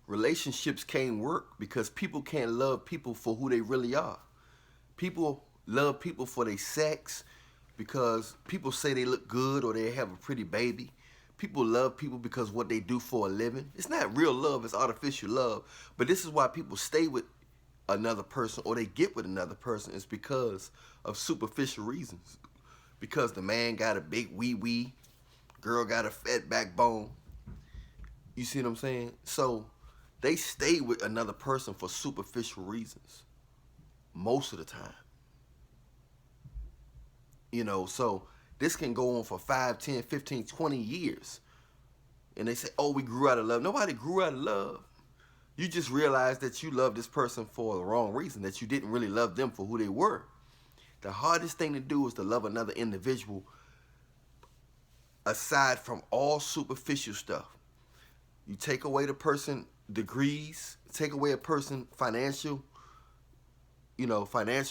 relationships can't work because people can't love people for who they really are. People love people for their sex because people say they look good or they have a pretty baby. People love people because what they do for a living. It's not real love, it's artificial love. But this is why people stay with another person or they get with another person. It's because of superficial reasons. Because the man got a big wee wee, girl got a fat backbone. You see what I'm saying? So they stay with another person for superficial reasons most of the time. You know, so this can go on for 5, 10, 15, 20 years. And they say, oh, we grew out of love. Nobody grew out of love. You just realized that you loved this person for the wrong reason, that you didn't really love them for who they were. The hardest thing to do is to love another individual aside from all superficial stuff. You take away the person degrees, take away a person financial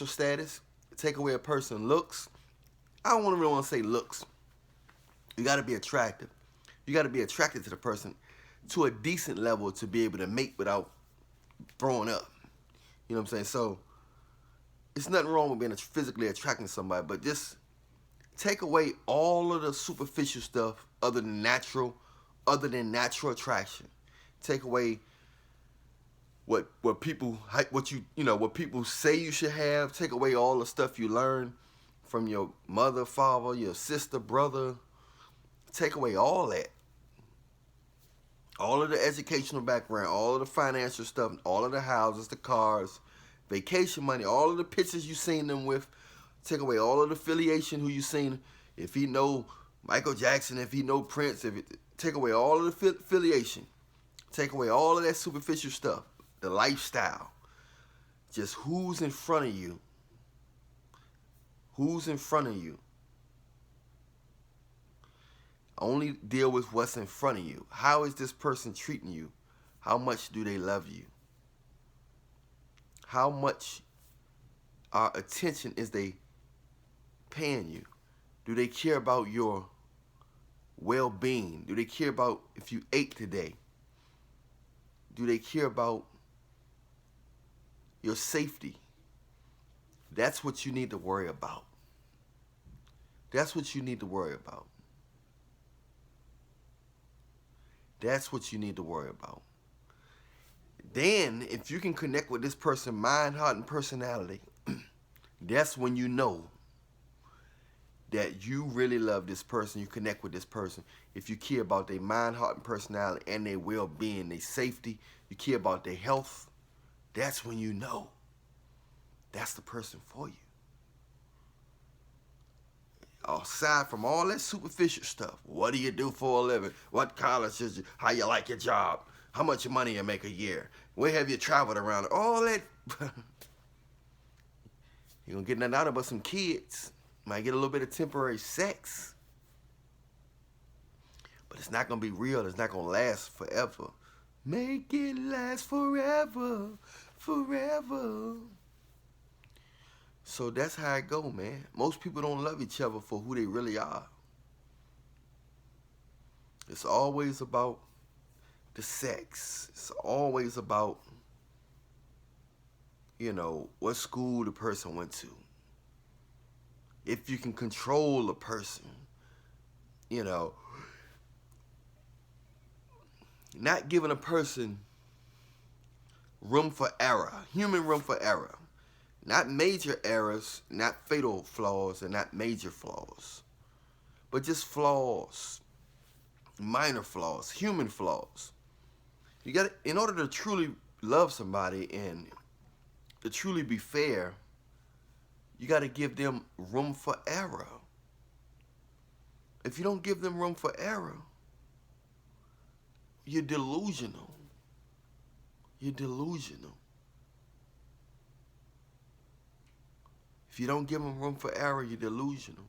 status, take away a person looks. I don't really want to say looks. You got to be attractive. You got to be attracted to the person to a decent level to be able to mate without throwing up. You know what I'm saying? So it's nothing wrong with being physically attracting to somebody, but just take away all of the superficial stuff other than natural attraction. Take away what people say you should have. Take away all the stuff you learn from your mother, father, your sister, brother. Take away all that. All of the educational background, all of the financial stuff, all of the houses, the cars, vacation money, all of the pictures you seen them with. Take away all of the affiliation, who you seen. If he know Michael Jackson, if he know Prince, take away all of the affiliation. Take away all of that superficial stuff, the lifestyle. Just who's in front of you. Who's in front of you? Only deal with what's in front of you. How is this person treating you? How much do they love you? How much attention is they paying you? Do they care about your well-being? Do they care about if you ate today? Do they care about your safety? That's what you need to worry about. That's what you need to worry about. That's what you need to worry about. Then, if you can connect with this person, mind, heart, and personality, that's when you know that you really love this person, you connect with this person. If you care about their mind, heart, and personality, and their well-being, their safety, you care about their health, that's when you know that's the person for you. Aside from all that superficial stuff, what do you do for a living? What college is you? How you like your job? How much money you make a year? Where have you traveled around? All that. You don't get nothing out of but some kids. Might get a little bit of temporary sex. But it's not going to be real. It's not going to last forever. Make it last forever. Forever. So that's how it go, man. Most people don't love each other for who they really are. It's always about the sex. It's always about, what school the person went to. If you can control a person, not giving a person room for error, human room for error. Not major errors, not fatal flaws, and not major flaws. But just flaws, minor flaws, human flaws. In order to truly love somebody and to truly be fair, you got to give them room for error. If you don't give them room for error, you're delusional. You're delusional. If you don't give them room for error, you're delusional.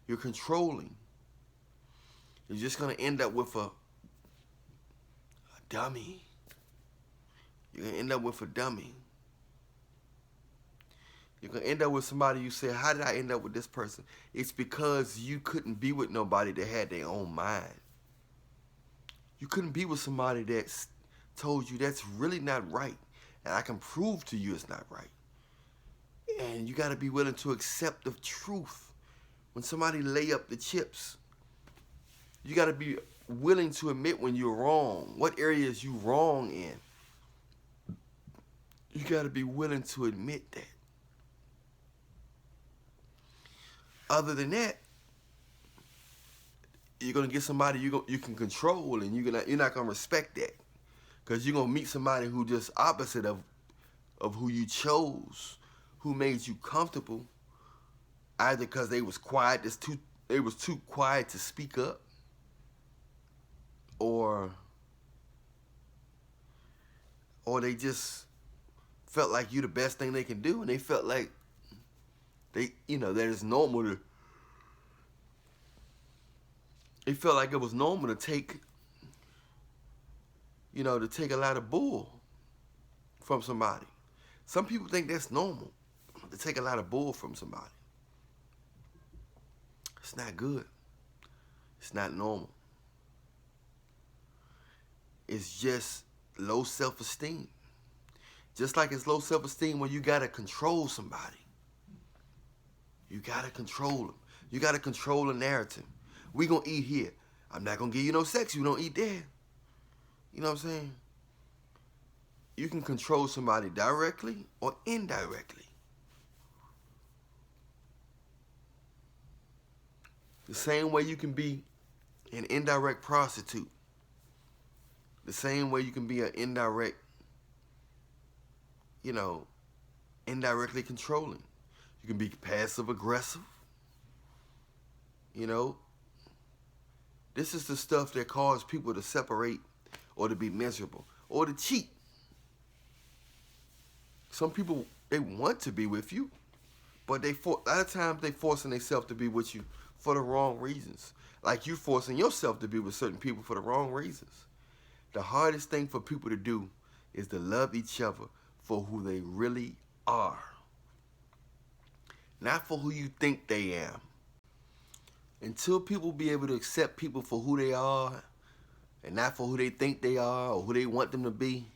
You're controlling. You're just going to end up with a dummy. You're going to end up with a dummy. You're going to end up with somebody you say, how did I end up with this person? It's because you couldn't be with nobody that had their own mind. You couldn't be with somebody that told you that's really not right, and I can prove to you it's not right. And you got to be willing to accept the truth. When somebody lay up the chips, you got to be willing to admit when you're wrong, what areas you wrong in. You got to be willing to admit that. Other than that, you're gonna get somebody you can control, and you're not gonna respect that, because you're gonna meet somebody who just opposite of who you chose, who made you comfortable, either because they was too quiet to speak up, or they just felt like you the best thing they can do, and they felt like that it's normal to. They felt like it was normal to take a lot of bull from somebody. Some people think that's normal, to take a lot of bull from somebody. It's not good. It's not normal. It's just low self-esteem. Just like it's low self-esteem when you gotta control somebody. You gotta control them. You gotta control the narrative. We gonna eat here. I'm not gonna give you no sex. You don't eat there. You know what I'm saying? You can control somebody directly or indirectly. The same way you can be an indirect prostitute. The same way you can be an indirect, indirectly controlling. You can be passive aggressive. This is the stuff that causes people to separate or to be miserable or to cheat. Some people, they want to be with you, but a lot of times they forcing themselves to be with you for the wrong reasons. Like you forcing yourself to be with certain people for the wrong reasons. The hardest thing for people to do is to love each other for who they really are. Not for who you think they are. Until people be able to accept people for who they are and not for who they think they are or who they want them to be,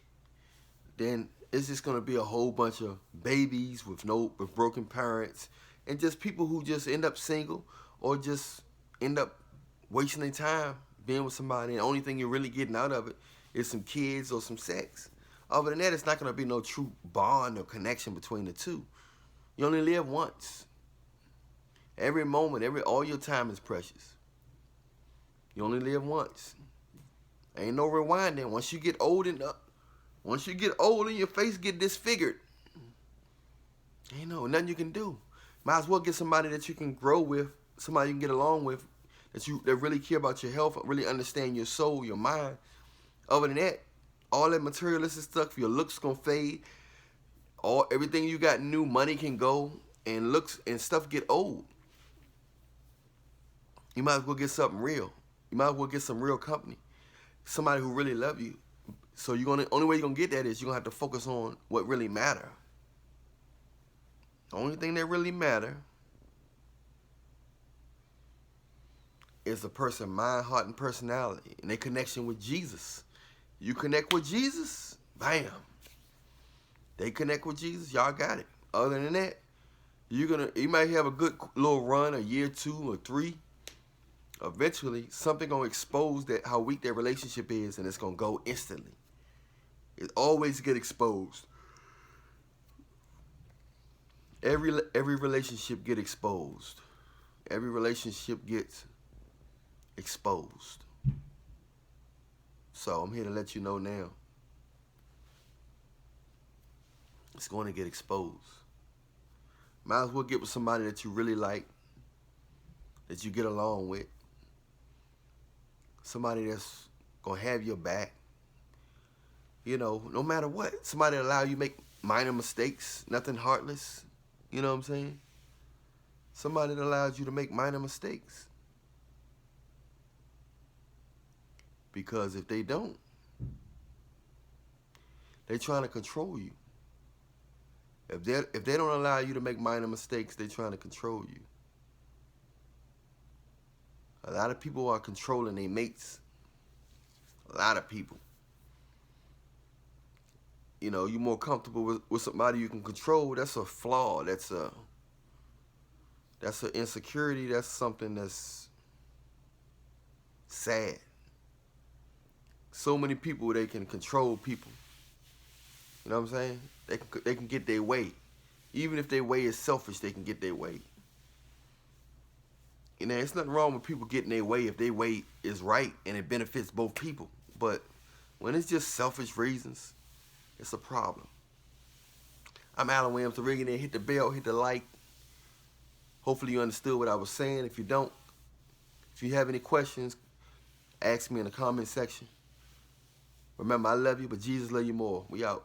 then it's just going to be a whole bunch of babies with broken parents, and just people who just end up single or just end up wasting their time being with somebody, and the only thing you're really getting out of it is some kids or some sex. Other than that, it's not going to be no true bond or connection between the two. You only live once. Every moment, all your time is precious. You only live once. Ain't no rewinding. Once you get old and your face get disfigured, ain't nothing you can do. Might as well get somebody that you can grow with, somebody you can get along with, that really care about your health, really understand your soul, your mind. Other than that, all that materialistic stuff, your looks gonna fade. Everything you got new, money can go, and looks and stuff get old. You might as well get something real. You might as well get some real company. Somebody who really love you. So only way you're gonna get that is you're gonna have to focus on what really matter. The only thing that really matter is a person's mind, heart, and personality, and their connection with Jesus. You connect with Jesus, bam. They connect with Jesus, y'all got it. Other than that, you might have a good little run, a year, 2 or 3. Eventually, something gonna expose how weak that relationship is, and it's gonna go instantly. It always get exposed. Every relationship get exposed. Every relationship gets exposed. So I'm here to let you know now. It's going to get exposed. Might as well get with somebody that you really like, that you get along with. Somebody that's going to have your back. No matter what. Somebody that allow you to make minor mistakes, nothing heartless. You know what I'm saying? Somebody that allows you to make minor mistakes. Because if they don't, they're trying to control you. If they don't allow you to make minor mistakes, they're trying to control you. A lot of people are controlling their mates. A lot of people. you know, you're more comfortable with somebody you can control, that's a flaw. That's an insecurity. That's something that's sad. So many people, they can control people. You know what I'm saying? They can get their way. Even if their way is selfish, they can get their way. You know, it's nothing wrong with people getting their way if their way is right and it benefits both people. But when it's just selfish reasons, it's a problem. I'm Allan Williams, the Reallionaire. Hit the bell, hit the like. Hopefully you understood what I was saying. If you don't, if you have any questions, ask me in the comment section. Remember, I love you, but Jesus love you more. We out.